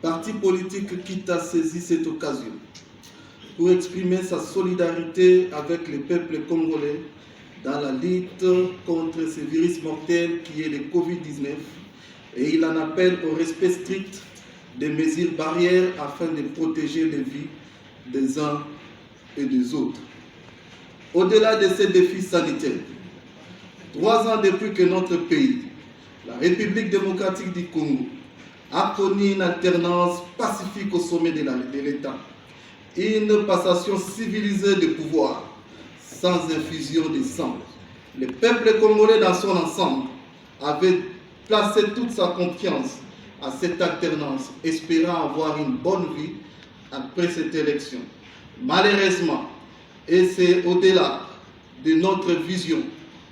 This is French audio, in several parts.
parti politique quitte à saisir cette occasion pour exprimer sa solidarité avec le peuple congolais dans la lutte contre ce virus mortel qui est le Covid-19 et il en appelle au respect strict des mesures barrières afin de protéger les vies des uns et des autres. Au-delà de ces défis sanitaires, 3 ans depuis que notre pays, la République démocratique du Congo, a connu une alternance pacifique au sommet de l'État, une passation civilisée de pouvoir, sans infusion de sang. Le peuple congolais dans son ensemble avait placé toute sa confiance à cette alternance, espérant avoir une bonne vie après cette élection. Malheureusement, et c'est au-delà de notre vision,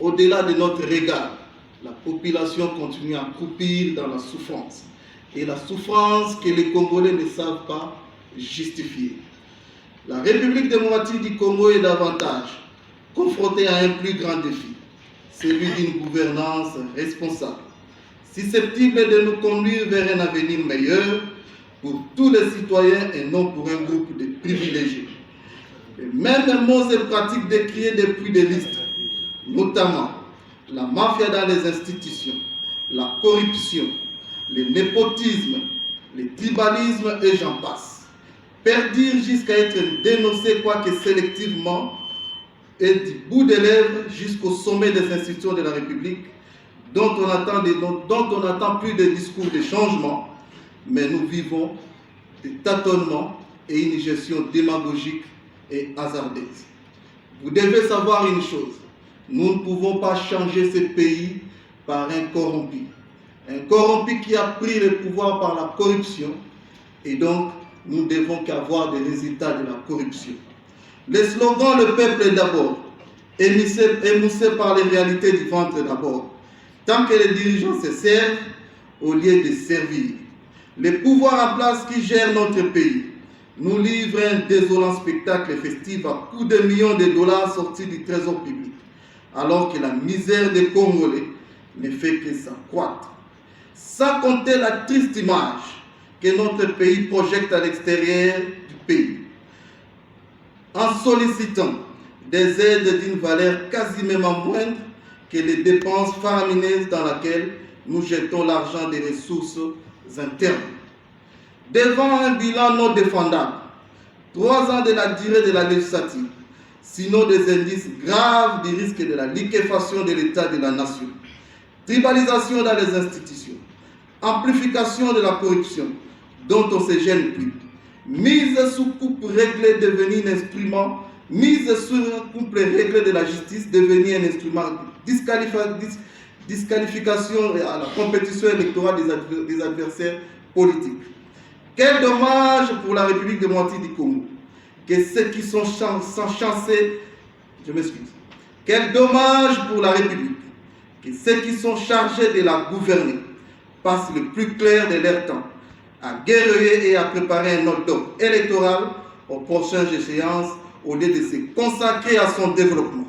au-delà de notre regard, la population continue à croupir dans la souffrance. Et la souffrance que les Congolais ne savent pas justifier. La République démocratique du Congo est davantage confrontée à un plus grand défi, celui d'une gouvernance responsable, susceptible de nous conduire vers un avenir meilleur pour tous les citoyens et non pour un groupe de privilégiés. Les mêmes mots et pratiques décriés depuis des listes, notamment la mafia dans les institutions, la corruption, le népotisme, le tribalisme et j'en passe, perdurent jusqu'à être dénoncés quoique sélectivement et du bout des lèvres jusqu'au sommet des institutions de la République dont on n'attend plus de discours de changement, mais nous vivons des tâtonnements et une gestion démagogique et hasardeuse. Vous devez savoir une chose, nous ne pouvons pas changer ce pays par un corrompu qui a pris le pouvoir par la corruption et donc nous devons qu'avoir des résultats de la corruption. Le slogan « Le peuple d'abord » émoussé par les réalités du ventre d'abord, tant que les dirigeants se servent au lieu de servir. Les pouvoirs en place qui gèrent notre pays nous livrent un désolant spectacle festif à coups de millions de dollars sortis du trésor public, alors que la misère des Congolais ne fait que s'accroître. Sans compter la triste image que notre pays projette à l'extérieur du pays, en sollicitant des aides d'une valeur quasiment moindre que les dépenses faramineuses dans lesquelles nous jetons l'argent des ressources internes. Devant un bilan non défendable, 3 ans de la durée de la législature, sinon des indices graves du risque de la liquéfaction de l'État de la nation, tribalisation dans les institutions, amplification de la corruption dont on ne se gêne plus, mise sous coupe réglée devenir un instrument, mise sous coupe réglée de la justice devenir un instrument de disqualification à la compétition électorale des adversaires politiques. Quel dommage pour la République démocratique du Congo que ceux qui sont censés, quel dommage pour la République que ceux qui sont chargés de la gouverner passent le plus clair de leur temps à guerroyer et à préparer un ordre électoral aux prochaines échéances au lieu de se consacrer à son développement.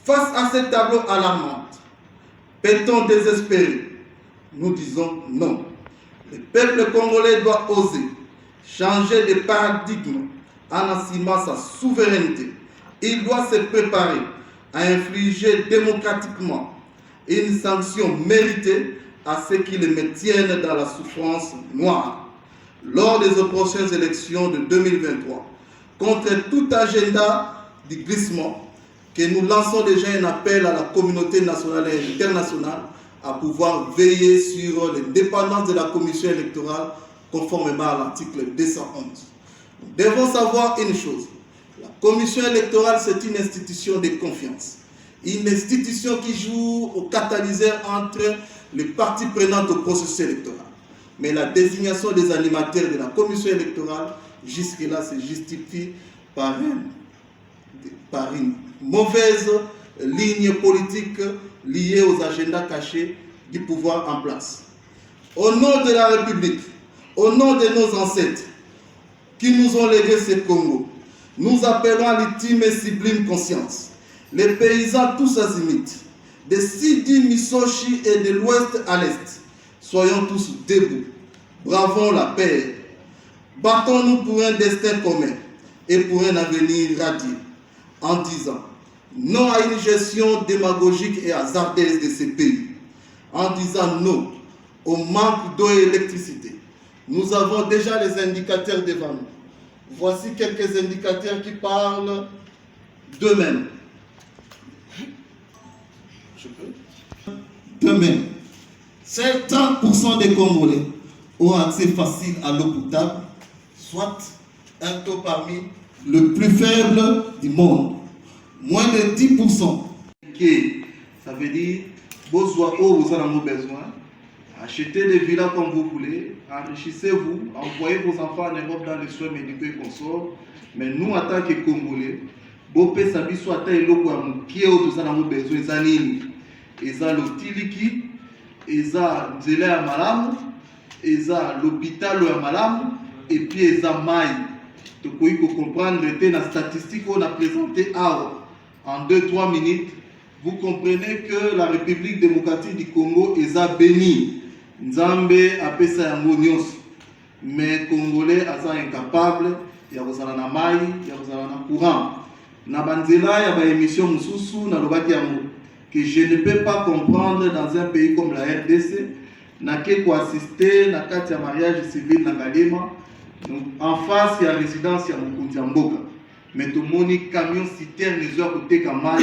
Face à ce tableau alarmant, peut-on désespérer? Nous disons non. Le peuple congolais doit oser changer de paradigme en assumant sa souveraineté. Il doit se préparer à infliger démocratiquement une sanction méritée à ceux qui le maintiennent dans la souffrance noire. Lors des prochaines élections de 2023, contre tout agenda du glissement, que nous lançons déjà un appel à la communauté nationale et internationale à pouvoir veiller sur l'indépendance de la commission électorale conformément à l'article 211. Nous devons savoir une chose, la commission électorale c'est une institution de confiance, une institution qui joue au catalyseur entre les parties prenantes au processus électoral. Mais la désignation des animateurs de la commission électorale, jusque-là, se justifie par une mauvaise ligne politique liée aux agendas cachés du pouvoir en place. Au nom de la République, au nom de nos ancêtres qui nous ont légué ce Congo, nous appelons à l'ultime et sublime conscience. Les paysans tous azimuts, de Sidi Misochi et de l'ouest à l'est, soyons tous debout, Bravons la paix. Battons-nous pour un destin commun et pour un avenir radieux en disant non à une gestion démagogique et hasardeuse de ces pays, en disant non au manque d'eau et d'électricité. Nous avons déjà les indicateurs devant nous. Voici quelques indicateurs qui parlent d'eux-mêmes. Demain, 30% des Congolais auront accès facile à l'eau potable, soit un taux parmi le plus faible du monde. Moins de 10%. Ça veut dire, vous avez besoin. Achetez des villas comme vous voulez, enrichissez-vous, envoyez vos enfants en Europe dans les soins médicaux et consorts. Mais nous, en tant que Congolais, vous pouvez savoir que vous avez besoin de l'otiliki, ils ont nzela ya malamu, ils ont l'hôpital ya malamu, et puis ils ont maï. Tu peux comprendre que la statistique qu'on a présentée en 2-3 minutes, vous comprenez que la République démocratique du Congo est bénie. Nzambe apesa yango nyonso. Mais Congolais sont incapables, ya kozala na mai, ya kozala na courant. Na banzela ya ba émission mususu na lobaki yango que je ne peux pas comprendre dans un pays comme la RDC na ke ko assister na kati ya mariage civil na Galema en face ya résidence ya mokonzi ya mboka. Mais tout le monde camion citerne les heures côté kamai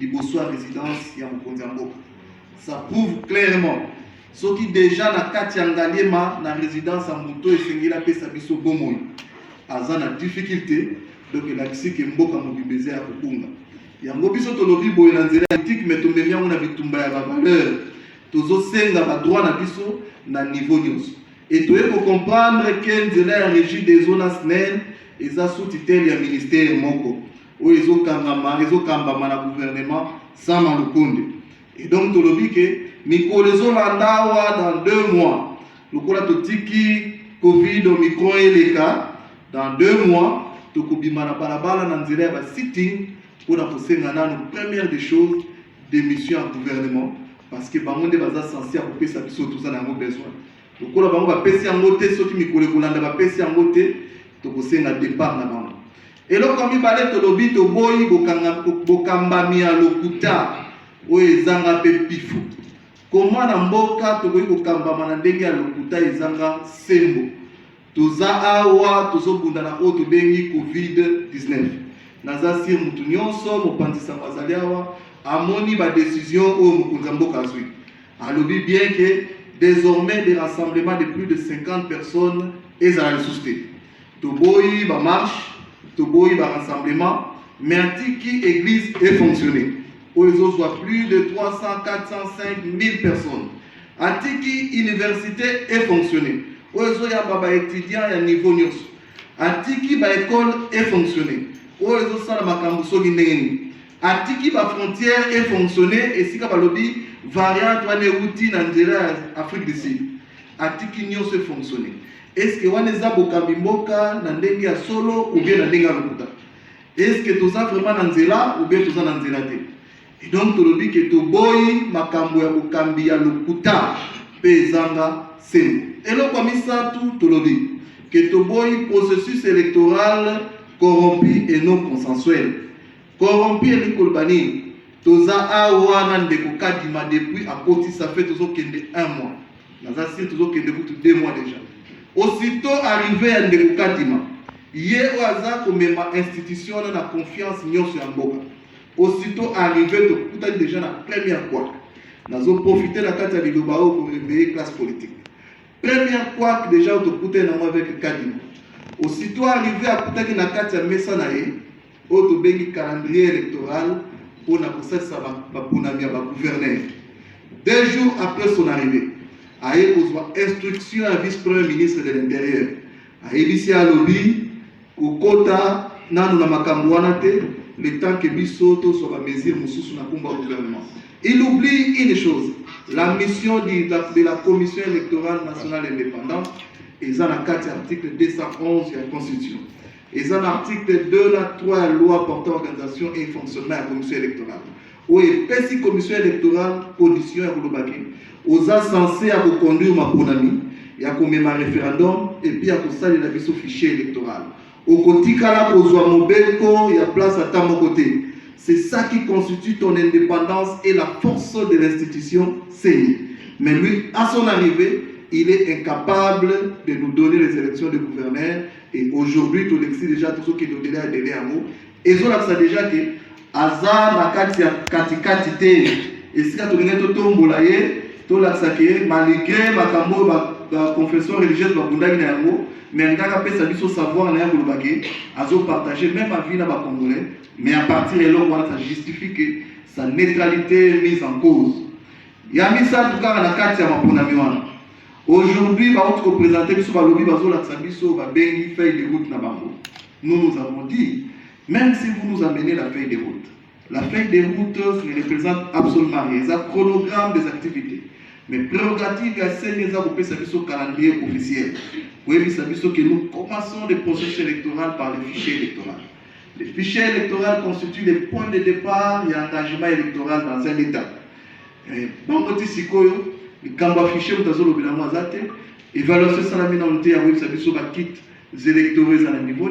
liboso ya résidence ya mokonzi ya mboka. Ça prouve clairement ce qui déjà na kati ya Galema na résidence ya moto esengela pesa biso bomoi aza na difficulté donc la kisiki mboka mobibeze ya kukunga. Yango biso tolobi boye na nzela politique mais tomemi yango na bitumba ya valeur tozosenga ba droit na biso na niveau nyonso et toye ko comprendre que nzela ya régie des zones SNEL eza sous tutelle ya ministère moko o ezokambama na gouvernement sans malukonde et donc tolobi ke mikolo ezolandawa dans 2 mois lokola totiki covid omicron eleka dans 2 mois tokobima na balabala na nzela ya ba sitting pour la première des choses des missions en gouvernement parce que bango nde baza censé akopesa biso toza na yango besoin lokola bango bapesi yango te soki mikolo ekolanda bapesi yango te tokosenga départ na bango eloko mibale tolobi toboyi bokambami ya lokuta oyo ezanga mpe pifo koma na mboka tokoki kokambama na ndenge ya lokuta ezanga sembo toza awa tozobunda na oyo tobengi covid-19 naza sir mutu nyonso mopandisa bazali awa amoni ba décision oyo mokonzi mboka azwi alobi bien que désormais des rassemblements de plus de 50 personnes ezala lisusu te toboyi ba marche toboyi ba rassemblement mais atiki église est fonctionné oyo ezozwa plus de 300 400 5000 personnes atiki université est fonctionné oyo ezoyamba ba étudiants ya niveau nyonso atiki ba école est fonctionné oyo ezosala makambo soki ndenge nini atiki ba frontière est fonctionné esika balobi variante wana euti na nzela ya Afrique du Sud atiki nyonso est fonctionné est-ce que wana eza bokambi mboka na ndenge ya solo ou bien na ndenge ya lokuta est-ce que toza vraiment na nzela ou bien toza na nzela te et donc tolobi ke toboyi makambo ya bokambi ya lokuta mpe ezanga sembo eloko ya misatu tolobi ke toboyi processus électoral corrompu et non consensuel. Corrompu et l'écolbani, toza awa na ndeko kadima depuis à côté ça fait toujours 1 mois. Naza si toujours 2 mois déjà. Aussitôt arrivé à ndeko kadima, ye oaza komema institution na confiance nyonso ya mboka. Aussitôt arrivé to kuta déjà na première fois. Nazo profiter la carte ya liloba pour réveiller classe politique. Première fois déjà to kuta na avec kadima. Aussitôt arrivé à Koutaki na kati ya mesa na ye, auto bengi calendrier électoral pour na processa ba bunamia ba gouverneur. 2 jours après son arrivée, aye kozwa instruction à vice-premier ministre de l'Intérieur. Aye bisi a lobby kokota nanu na makambo wana te le temps que biso to so ba mesure mususu na komba gouvernement. Il oublie une chose, la mission de la Commission électorale nationale indépendante. Ils ont l'article 211 de la Constitution. Ils ont l'article 2 la 3 la loi portant organisation et fonctionnement de la commission électorale. Où il y a une commission électorale, condition à Koulobaki, aux censés à conduire ma bonami, il y a comme un référendum et puis il y a comme ça il a mis fichier électoral. Au côté kala kozwa mobeko, il y a place à ta côté. C'est ça qui constitue ton indépendance et la force de l'institution CENI. Mais lui, à son arrivée, il est incapable de nous donner les élections de gouverneur. Et aujourd'hui, tout l'existe déjà, tout ce qui nous donne à délai à nous. Et ça, ça déjà que Azar, Kati, et si tu as tout mbolaye, tout l'accès malgré ma confession religieuse, mais on a pu savoir partager même ma vie dans les Congolais, mais à partir de là, ça justifie que sa neutralité est mise en cause. Il y a mis ça en tout cas à la carte de aujourd'hui, on va représenter sur le lobby, feuille de route. Nous avons dit, même si vous nous amenez la feuille de route, la feuille de route ne représente absolument rien. C'est un chronogramme des activités. Mais prérogative, c'est un calendrier officiel. Vous voyez que nous commençons le processus électoral par le fichier électoral. Le fichier électoral constitue les points de départ et engagement électoral dans un État. Quand on affiche évaluation de la minorité à kit électoraux à niveau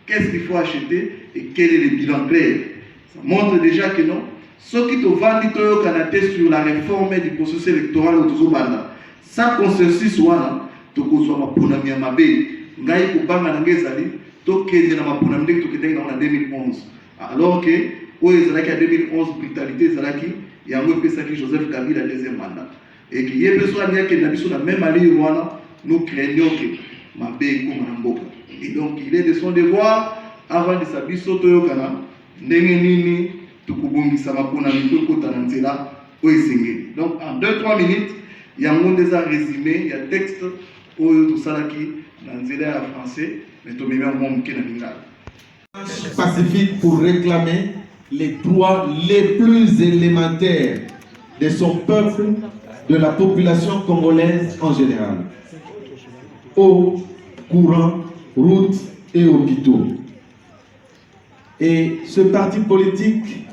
qu'est-ce qu'il faut acheter et quel est le bilan clair. Ça montre déjà que non. Ce qui te vendent sur la réforme du processus électoral au Banda. Sans consensus, tu as ma mabe. Ngai kubanga na ngezali to kende na mapona mdeki to kende na 2011. Alors que au ezalaki à 2011 brutalité ezalaki ya mo pesaki Joseph Kabila deuxième mandat. Et qui est besoin de que nous la même allée nous craignons que ma bé comme mboka. Et donc il est de son devoir avant de s'habiller soto kana ndengenini tukubungisa mapona mito kota na nzela o esengeli. Donc en 2-3 minutes il y a un déjà résumé, il y a texte au salaki dans nzela en français mais to même mon qui na lingala. Pacifique pour réclamer les droits les plus élémentaires de son peuple, de la population congolaise en général. Eau, courant, routes et hôpitaux. Et ce parti politique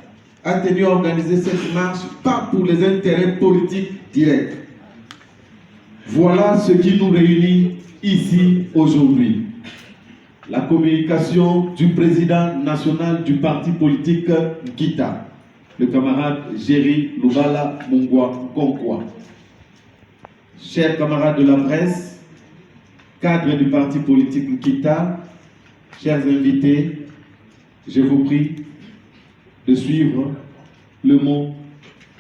a tenu à organiser cette marche pas pour les intérêts politiques directs. Voilà ce qui nous réunit ici aujourd'hui. La communication du président national du parti politique Nkita, le camarade Géry Lubala Mungwa Konkwa. Chers camarades de la presse, cadres du parti politique Nkita, chers invités, je vous prie de suivre le mot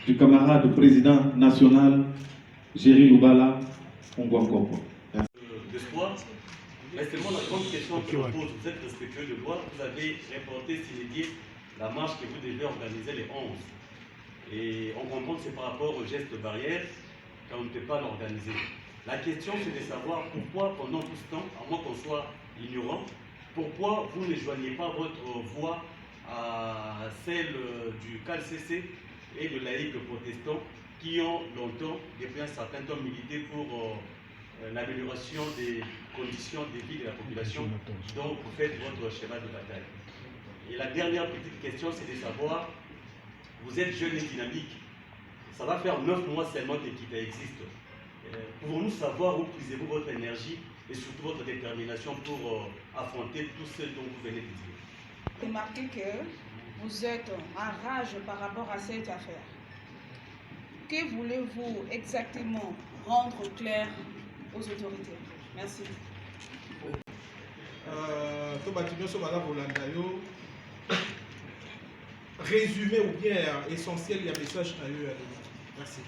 du camarade président national Géry Lubala Mungwa Konkwa. Mais seulement la grande question que je pose, vous êtes respectueux de loi, vous avez reporté, signé la marche que vous devez organiser les 11. Et on comprend que c'est par rapport aux gestes barrières qu'on ne peut pas l'organiser. La question c'est de savoir pourquoi pendant tout ce temps, à moins qu'on soit ignorant, pourquoi vous ne joignez pas votre voix à celle du CALCC et de laïcs protestants qui ont longtemps, depuis un certain temps, milité pour l'amélioration des conditions de vie de la population dont vous faites votre schéma de bataille. Et la dernière petite question, c'est de savoir, vous êtes jeune et dynamique, ça va faire 9 mois seulement que Nkita existe. Pouvons-nous savoir où puisez-vous votre énergie et surtout votre détermination pour affronter tout ce dont vous venez de dire? Remarquez que vous êtes en rage par rapport à cette affaire. Que voulez-vous exactement rendre clair aux autorités? Merci. Résumé ou bien essentiel, il y a un message à eux. Merci.